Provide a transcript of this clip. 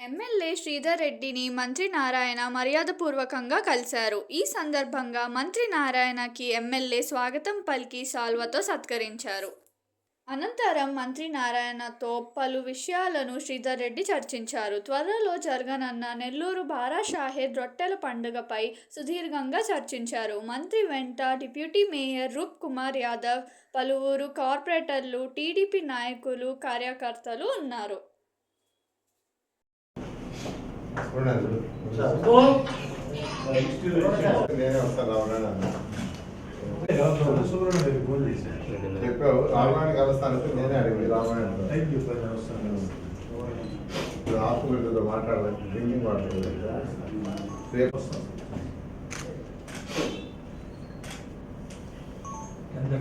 MLA Sridhar రెడ్డిని మంత్రి నారాయణ మర్యాదపూర్వకంగా కలిశారు. ఈ సందర్భంగా మంత్రి నారాయణకి ఎమ్మెల్యే స్వాగతం పలికి శాల్వాతో సత్కరించారు. అనంతరం మంత్రి నారాయణతో పలు విషయాలను శ్రీధర్ రెడ్డి చర్చించారు. త్వరలో జరగనున్న నెల్లూరు బారాషాహెద్ రొట్టెల పండుగపై సుదీర్ఘంగా చర్చించారు. మంత్రి వెంట డిప్యూటీ మేయర్ రూప్ కుమార్ యాదవ్, పలువురు కార్పొరేటర్లు, టీడీపీ నాయకులు, కార్యకర్తలు ఉన్నారు. చెప్పావు రామాయణ కలుస్తానంటే నేనే అడిగింది రామాయణ హాస్పిటల్తో మాట్లాడలేదు, డ్రింకింగ్ వాటర్ రేపు వస్తాం. ఎంత